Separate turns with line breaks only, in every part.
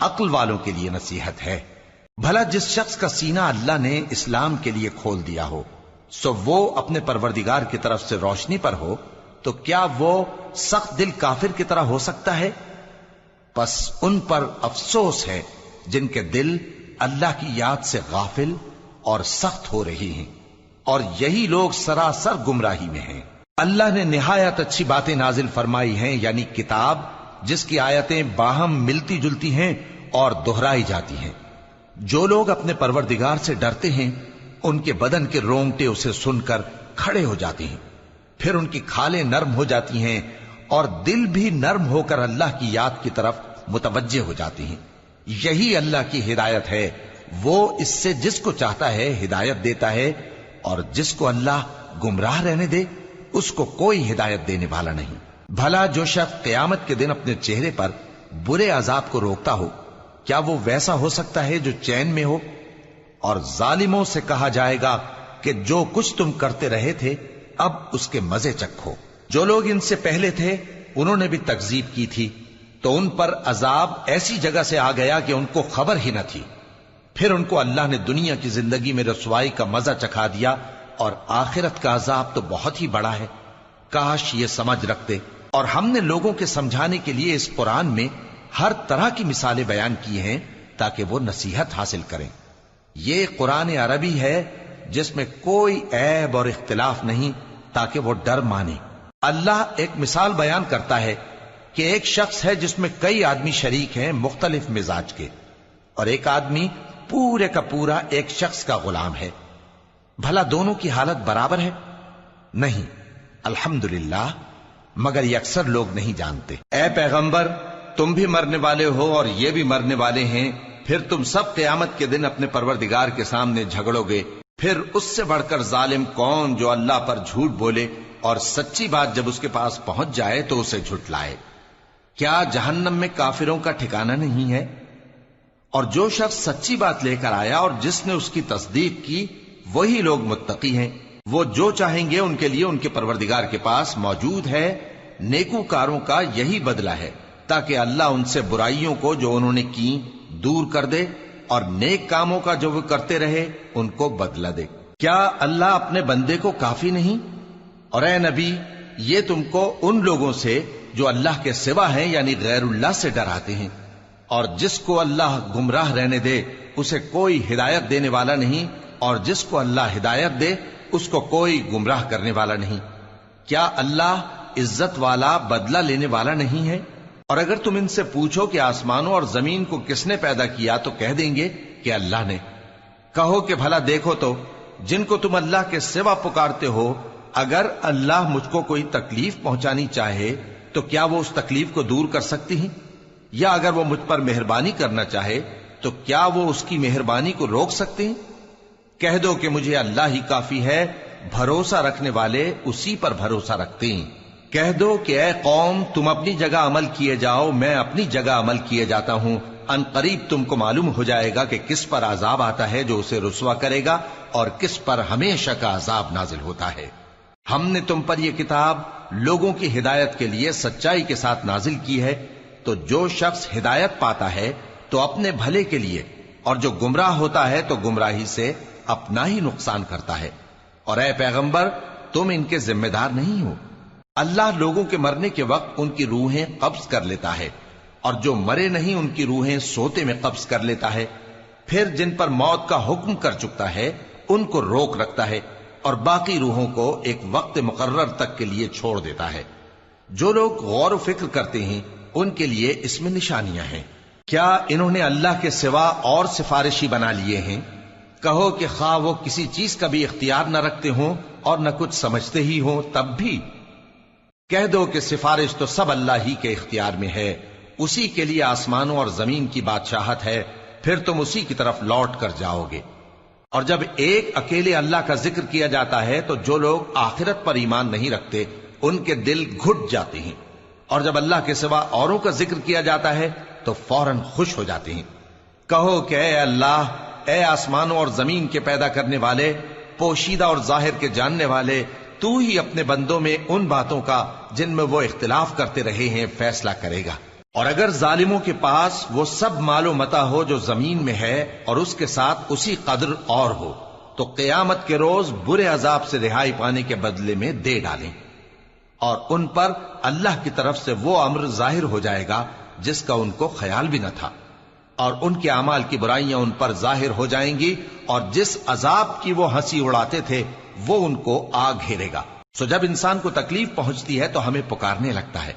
عقل والوں کے لیے نصیحت ہے۔ بھلا جس شخص کا سینہ اللہ نے اسلام کے لیے کھول دیا ہو سو وہ اپنے پروردگار کی طرف سے روشنی پر ہو، تو کیا وہ سخت دل کافر کی طرح ہو سکتا ہے؟ پس ان پر افسوس ہے جن کے دل اللہ کی یاد سے غافل اور سخت ہو رہی ہیں، اور یہی لوگ سراسر گمراہی میں ہیں۔ اللہ نے نہایت اچھی باتیں نازل فرمائی ہیں، یعنی کتاب جس کی آیتیں باہم ملتی جلتی ہیں اور دہرائی جاتی ہیں۔ جو لوگ اپنے پروردگار سے ڈرتے ہیں ان کے بدن کے رونگٹے اسے سن کر کھڑے ہو جاتے ہیں، پھر ان کی کھالیں نرم ہو جاتی ہیں اور دل بھی نرم ہو کر اللہ کی یاد کی طرف متوجہ ہو جاتی ہیں۔ یہی اللہ کی ہدایت ہے، وہ اس سے جس کو چاہتا ہے ہدایت دیتا ہے، اور جس کو اللہ گمراہ رہنے دے اس کو کوئی ہدایت دینے والا نہیں۔ بھلا جو شخص قیامت کے دن اپنے چہرے پر برے عذاب کو روکتا ہو، کیا وہ ویسا ہو سکتا ہے جو چین میں ہو؟ اور ظالموں سے کہا جائے گا کہ جو کچھ تم کرتے رہے تھے اب اس کے مزے چکھو۔ جو لوگ ان سے پہلے تھے انہوں نے بھی تکذیب کی تھی، تو ان پر عذاب ایسی جگہ سے آ گیا کہ ان کو خبر ہی نہ تھی۔ پھر ان کو اللہ نے دنیا کی زندگی میں رسوائی کا مزہ چکھا دیا، اور آخرت کا عذاب تو بہت ہی بڑا ہے۔ کاش یہ سمجھ رکھتے۔ اور ہم نے لوگوں کے سمجھانے کے لیے اس قرآن میں ہر طرح کی مثالیں بیان کی ہیں تاکہ وہ نصیحت حاصل کریں۔ یہ قرآن عربی ہے جس میں کوئی عیب اور اختلاف نہیں، تاکہ وہ ڈر مانے۔ اللہ ایک مثال بیان کرتا ہے کہ ایک شخص ہے جس میں کئی آدمی شریک ہیں مختلف مزاج کے، اور ایک آدمی پورے کا پورا ایک شخص کا غلام ہے۔ بھلا دونوں کی حالت برابر ہے؟ نہیں، الحمدللہ، مگر یہ اکثر لوگ نہیں جانتے۔ اے پیغمبر، تم بھی مرنے والے ہو اور یہ بھی مرنے والے ہیں، پھر تم سب قیامت کے دن اپنے پروردگار کے سامنے جھگڑو گے۔ پھر اس سے بڑھ کر ظالم کون جو اللہ پر جھوٹ بولے اور سچی بات جب اس کے پاس پہنچ جائے تو اسے جھٹلائے۔ کیا جہنم میں کافروں کا ٹھکانہ نہیں ہے؟ اور جو شخص سچی بات لے کر آیا اور جس نے اس کی تصدیق کی وہی لوگ متقی ہیں۔ وہ جو چاہیں گے ان کے لیے ان کے پروردگار کے پاس موجود ہے۔ نیکوکاروں کا یہی بدلہ ہے، تاکہ اللہ ان سے برائیوں کو جو انہوں نے کی دور کر دے، اور نیک کاموں کا جو وہ کرتے رہے ان کو بدلہ دے۔ کیا اللہ اپنے بندے کو کافی نہیں؟ اور اے نبی، یہ تم کو ان لوگوں سے جو اللہ کے سوا ہیں یعنی غیر اللہ سے ڈراتے ہیں، اور جس کو اللہ گمراہ رہنے دے اسے کوئی ہدایت دینے والا نہیں، اور جس کو اللہ ہدایت دے اس کو کوئی گمراہ کرنے والا نہیں۔ کیا اللہ عزت والا بدلہ لینے والا نہیں ہے؟ اور اگر تم ان سے پوچھو کہ آسمانوں اور زمین کو کس نے پیدا کیا تو کہہ دیں گے کہ اللہ نے۔ کہو کہ بھلا دیکھو تو جن کو تم اللہ کے سوا پکارتے ہو، اگر اللہ مجھ کو کوئی تکلیف پہنچانی چاہے تو کیا وہ اس تکلیف کو دور کر سکتی ہیں؟ یا اگر وہ مجھ پر مہربانی کرنا چاہے تو کیا وہ اس کی مہربانی کو روک سکتے ہیں؟ کہہ دو کہ مجھے اللہ ہی کافی ہے، بھروسہ رکھنے والے اسی پر بھروسہ رکھتے ہیں۔ کہہ دو کہ اے قوم، تم اپنی جگہ عمل کیے جاؤ، میں اپنی جگہ عمل کیے جاتا ہوں۔ ان قریب تم کو معلوم ہو جائے گا کہ کس پر عذاب آتا ہے جو اسے رسوا کرے گا، اور کس پر ہمیشہ کا عذاب نازل ہوتا ہے۔ ہم نے تم پر یہ کتاب لوگوں کی ہدایت کے لیے سچائی کے ساتھ نازل کی ہے، تو جو شخص ہدایت پاتا ہے تو اپنے بھلے کے لیے، اور جو گمراہ ہوتا ہے تو گمراہی سے اپنا ہی نقصان کرتا ہے۔ اور اے پیغمبر، تم ان کے ذمہ دار نہیں ہو۔ اللہ لوگوں کے مرنے کے وقت ان کی روحیں قبض کر لیتا ہے، اور جو مرے نہیں ان کی روحیں سوتے میں قبض کر لیتا ہے۔ پھر جن پر موت کا حکم کر چکتا ہے ان کو روک رکھتا ہے، اور باقی روحوں کو ایک وقت مقرر تک کے لیے چھوڑ دیتا ہے۔ جو لوگ غور و فکر کرتے ہیں ان کے لیے اس میں نشانیاں ہیں۔ کیا انہوں نے اللہ کے سوا اور سفارشی بنا لیے ہیں؟ کہو کہ خواہ وہ کسی چیز کا بھی اختیار نہ رکھتے ہوں اور نہ کچھ سمجھتے ہی ہوں تب بھی کہہ دو کہ سفارش تو سب اللہ ہی کے اختیار میں ہے، اسی کے لیے آسمانوں اور زمین کی بادشاہت ہے، پھر تم اسی کی طرف لوٹ کر جاؤ گے۔ اور جب ایک اکیلے اللہ کا ذکر کیا جاتا ہے تو جو لوگ آخرت پر ایمان نہیں رکھتے ان کے دل گھٹ جاتے ہیں، اور جب اللہ کے سوا اوروں کا ذکر کیا جاتا ہے تو فوراً خوش ہو جاتے ہیں۔ کہو کہ اے اللہ، اے آسمانوں اور زمین کے پیدا کرنے والے، پوشیدہ اور ظاہر کے جاننے والے، تو ہی اپنے بندوں میں ان باتوں کا جن میں وہ اختلاف کرتے رہے ہیں فیصلہ کرے گا۔ اور اگر ظالموں کے پاس وہ سب مال و متا ہو جو زمین میں ہے اور اس کے ساتھ اسی قدر اور ہو تو قیامت کے روز برے عذاب سے رہائی پانے کے بدلے میں دے ڈالیں، اور ان پر اللہ کی طرف سے وہ امر ظاہر ہو جائے گا جس کا ان کو خیال بھی نہ تھا، اور ان کے اعمال کی برائیاں ان پر ظاہر ہو جائیں گی، اور جس عذاب کی وہ ہنسی اڑاتے تھے وہ ان کو آ گھیرے گا۔ سو جب انسان کو تکلیف پہنچتی ہے تو ہمیں پکارنے لگتا ہے،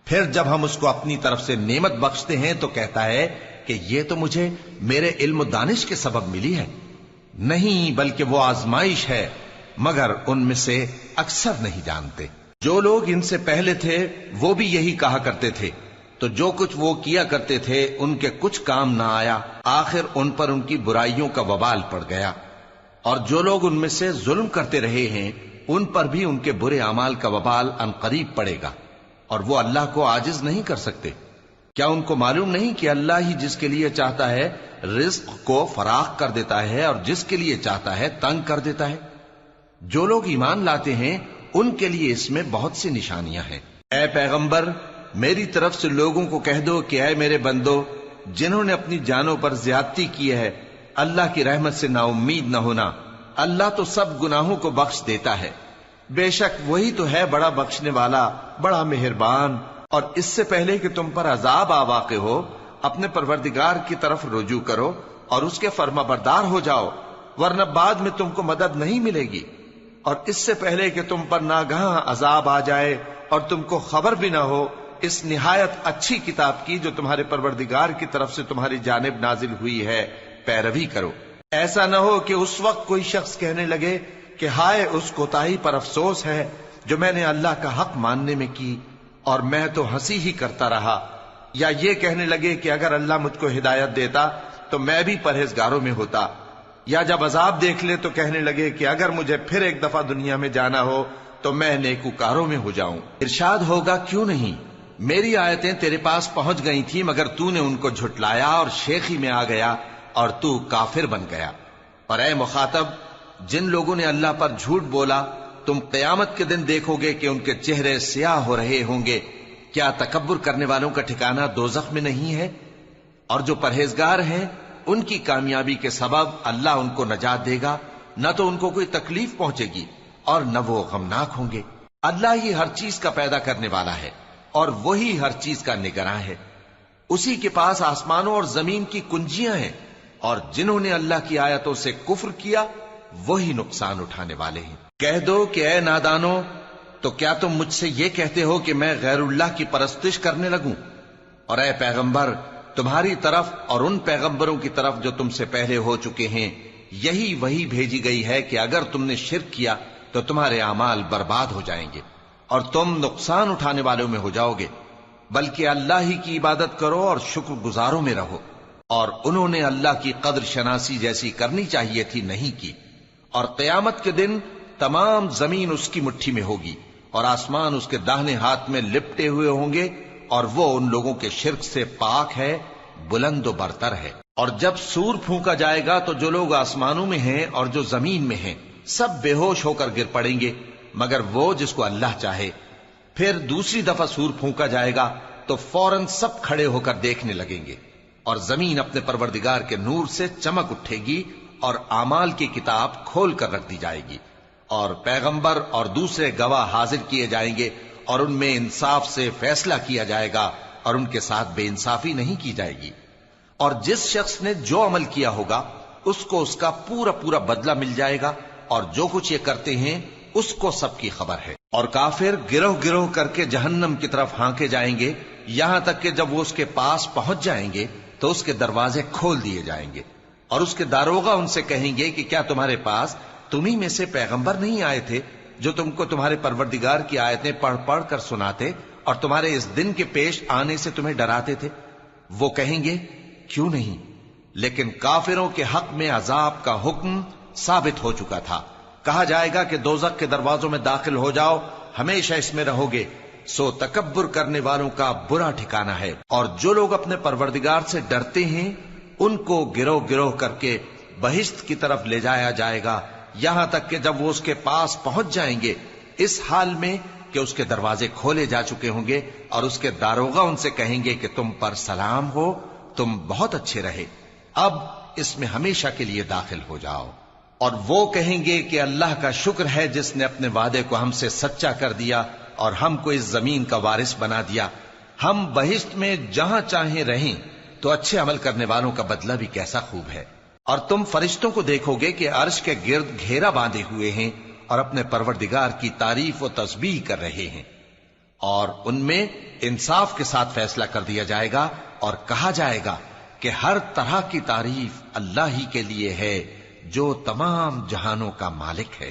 پھر جب ہم اس کو اپنی طرف سے نعمت بخشتے ہیں تو کہتا ہے کہ یہ تو مجھے میرے علم و دانش کے سبب ملی ہے۔ نہیں، بلکہ وہ آزمائش ہے، مگر ان میں سے اکثر نہیں جانتے۔ جو لوگ ان سے پہلے تھے وہ بھی یہی کہا کرتے تھے، تو جو کچھ وہ کیا کرتے تھے ان کے کچھ کام نہ آیا، آخر ان پر ان کی برائیوں کا وبال پڑ گیا۔ اور جو لوگ ان میں سے ظلم کرتے رہے ہیں ان پر بھی ان کے برے اعمال کا وبال عنقریب پڑے گا، اور وہ اللہ کو عاجز نہیں کر سکتے۔ کیا ان کو معلوم نہیں کہ اللہ ہی جس کے لیے چاہتا ہے رزق کو فراخ کر دیتا ہے اور جس کے لیے چاہتا ہے تنگ کر دیتا ہے؟ جو لوگ ایمان لاتے ہیں ان کے لیے اس میں بہت سی نشانیاں ہیں۔ اے پیغمبر، میری طرف سے لوگوں کو کہہ دو کہ اے میرے بندو، جنہوں نے اپنی جانوں پر زیادتی کی ہے، اللہ کی رحمت سے نا امید نہ ہونا۔ اللہ تو سب گناہوں کو بخش دیتا ہے، بے شک وہی تو ہے بڑا بخشنے والا، بڑا مہربان۔ اور اس سے پہلے کہ تم پر عذاب آ واقع ہو، اپنے پروردگار کی طرف رجوع کرو اور اس کے فرما بردار ہو جاؤ، ورنہ بعد میں تم کو مدد نہیں ملے گی۔ اور اس سے پہلے کہ تم پر ناگہاں عذاب آ جائے اور تم کو خبر بھی نہ ہو، اس نہایت اچھی کتاب کی جو تمہارے پروردگار کی طرف سے تمہاری جانب نازل ہوئی ہے پیروی کرو۔ ایسا نہ ہو کہ اس وقت کوئی شخص کہنے لگے کہ ہائے اس کوتاہی پر افسوس ہے جو میں نے اللہ کا حق ماننے میں کی، اور میں تو ہنسی ہی کرتا رہا، یا یہ کہنے لگے کہ اگر اللہ مجھ کو ہدایت دیتا تو میں بھی پرہیزگاروں میں ہوتا، یا جب عذاب دیکھ لے تو کہنے لگے کہ اگر مجھے پھر ایک دفعہ دنیا میں جانا ہو تو میں نیکوکاروں میں ہو جاؤں۔ ارشاد ہوگا کیوں نہیں، میری آیتیں تیرے پاس پہنچ گئی تھی مگر تو نے ان کو جھٹلایا اور شیخی میں آ گیا اور تو کافر بن گیا۔ اور اے مخاطب، جن لوگوں نے اللہ پر جھوٹ بولا تم قیامت کے دن دیکھو گے کہ ان کے چہرے سیاہ ہو رہے ہوں گے۔ کیا تکبر کرنے والوں کا ٹھکانہ دوزخ میں نہیں ہے؟ اور جو پرہیزگار ہیں ان کی کامیابی کے سبب اللہ ان کو نجات دے گا، نہ تو ان کو کوئی تکلیف پہنچے گی اور نہ وہ غمناک ہوں گے۔ اللہ ہی ہر چیز کا پیدا کرنے والا ہے اور وہی ہر چیز کا نگراں ہے۔ اسی کے پاس آسمانوں اور زمین کی کنجیاں ہیں، اور جنہوں نے اللہ کی آیتوں سے کفر کیا وہی نقصان اٹھانے والے ہیں۔ کہہ دو کہ اے نادانو، تو کیا تم مجھ سے یہ کہتے ہو کہ میں غیر اللہ کی پرستش کرنے لگوں؟ اور اے پیغمبر، تمہاری طرف اور ان پیغمبروں کی طرف جو تم سے پہلے ہو چکے ہیں یہی وہی بھیجی گئی ہے کہ اگر تم نے شرک کیا تو تمہارے اعمال برباد ہو جائیں گے اور تم نقصان اٹھانے والوں میں ہو جاؤ گے، بلکہ اللہ ہی کی عبادت کرو اور شکر گزاروں میں رہو۔ اور انہوں نے اللہ کی قدر شناسی جیسی کرنی چاہیے تھی نہیں کی۔ اور قیامت کے دن تمام زمین اس کی مٹھی میں ہوگی اور آسمان اس کے داہنے ہاتھ میں لپٹے ہوئے ہوں گے، اور وہ ان لوگوں کے شرک سے پاک ہے، بلند و برتر ہے۔ اور جب سور پھونکا جائے گا تو جو لوگ آسمانوں میں ہیں اور جو زمین میں ہیں سب بے ہوش ہو کر گر پڑیں گے مگر وہ جس کو اللہ چاہے۔ پھر دوسری دفعہ سور پھونکا جائے گا تو فوراً سب کھڑے ہو کر دیکھنے لگیں گے، اور زمین اپنے پروردگار کے نور سے چمک اٹھے گی اور اعمال کی کتاب کھول کر رکھ دی جائے گی، اور پیغمبر اور دوسرے گواہ حاضر کیے جائیں گے، اور ان میں انصاف سے فیصلہ کیا جائے گا اور ان کے ساتھ بے انصافی نہیں کی جائے گی۔ اور جس شخص نے جو عمل کیا ہوگا اس کو اس کا پورا پورا بدلہ مل جائے گا، اور جو کچھ یہ کرتے ہیں اس کو سب کی خبر ہے۔ اور کافر گروہ گروہ کر کے جہنم کی طرف ہانکے جائیں گے، یہاں تک کہ جب وہ اس کے پاس پہنچ جائیں گے تو اس کے دروازے کھول دیے جائیں گے، اور اس کے داروغہ ان سے کہیں گے کہ کیا تمہارے پاس تمہیں میں سے پیغمبر نہیں آئے تھے جو تم کو تمہارے پروردگار کی آیتیں پڑھ پڑھ کر سناتے اور تمہارے اس دن کے پیش آنے سے تمہیں ڈراتے تھے؟ وہ کہیں گے کیوں نہیں، لیکن کافروں کے حق میں عذاب کا حکم ثابت ہو چکا تھا۔ کہا جائے گا کہ دوزخ کے دروازوں میں داخل ہو جاؤ، ہمیشہ اس میں رہو گے، سو تکبر کرنے والوں کا برا ٹھکانہ ہے۔ اور جو لوگ اپنے پروردگار سے ڈرتے ہیں ان کو گروہ گروہ کر کے بہشت کی طرف لے جایا جائے گا، یہاں تک کہ جب وہ اس کے پاس پہنچ جائیں گے اس حال میں کہ اس کے دروازے کھولے جا چکے ہوں گے اور اس کے داروغہ ان سے کہیں گے کہ تم پر سلام ہو، تم بہت اچھے رہے، اب اس میں ہمیشہ کے لیے داخل ہو جاؤ۔ اور وہ کہیں گے کہ اللہ کا شکر ہے جس نے اپنے وعدے کو ہم سے سچا کر دیا اور ہم کو اس زمین کا وارث بنا دیا، ہم بہشت میں جہاں چاہیں رہیں، تو اچھے عمل کرنے والوں کا بدلہ بھی کیسا خوب ہے۔ اور تم فرشتوں کو دیکھو گے کہ عرش کے گرد گھیرا باندھے ہوئے ہیں اور اپنے پروردگار کی تعریف و تسبیح کر رہے ہیں، اور ان میں انصاف کے ساتھ فیصلہ کر دیا جائے گا اور کہا جائے گا کہ ہر طرح کی تعریف اللہ ہی کے لیے ہے جو تمام جہانوں کا مالک ہے۔